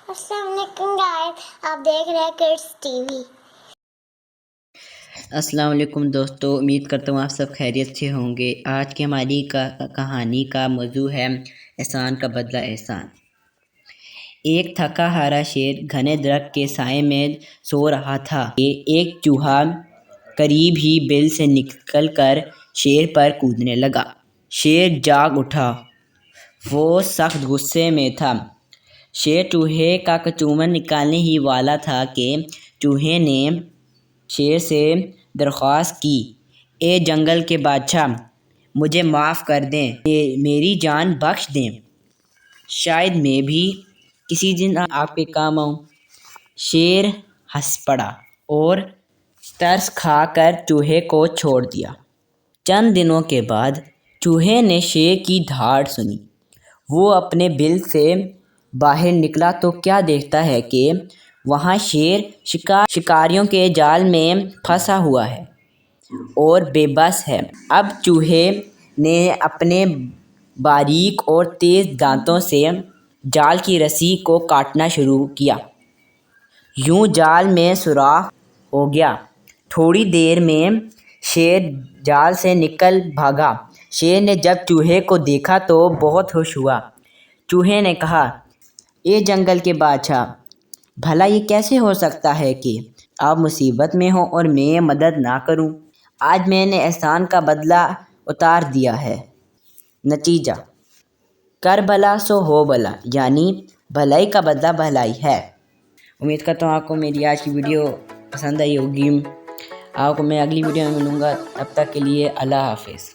अस्सलाम वालेकुम गाइस, आप देख रहे हैं किड्स टीवी। अस्सलाम वालेकुम दोस्तों, उम्मीद करता हूँ आप सब खैरियत से होंगे। आज की हमारी कहानी का मौजू है एहसान का बदला एहसान। एक थका हारा शेर घने दरख्त के साए में सो रहा था कि एक चूहा करीब ही बिल से निकलकर शेर पर कूदने लगा। शेर जाग उठा, वो सख्त गुस्से में था। शेर चूहे का कचूमर निकालने ही वाला था कि चूहे ने शेर से दरख्वास्त की, ए जंगल के बादशाह, मुझे माफ़ कर दें, मेरी जान बख्श दें। शायद मैं भी किसी दिन आपके काम आऊँ। शेर हंस पड़ा और तरस खाकर चूहे को छोड़ दिया। चंद दिनों के बाद चूहे ने शेर की धाड़ सुनी। वो अपने बिल से बाहर निकला तो क्या देखता है कि वहाँ शेर शिकारियों के जाल में फंसा हुआ है और बेबस है। अब चूहे ने अपने बारीक और तेज़ दांतों से जाल की रस्सी को काटना शुरू किया। यूं जाल में सुराख हो गया। थोड़ी देर में शेर जाल से निकल भागा। शेर ने जब चूहे को देखा तो बहुत खुश हुआ। चूहे ने कहा, ए जंगल के बादशाह, भला ये कैसे हो सकता है कि आप मुसीबत में हो और मैं मदद ना करूं? आज मैंने एहसान का बदला उतार दिया है। नतीजा, कर भला सो हो भला, यानी भलाई का बदला भलाई है। उम्मीद करता हूँ आपको मेरी आज की वीडियो पसंद आई होगी। आपको मैं अगली वीडियो में मिलूँगा। तब तक के लिए अल्लाह हाफिज़।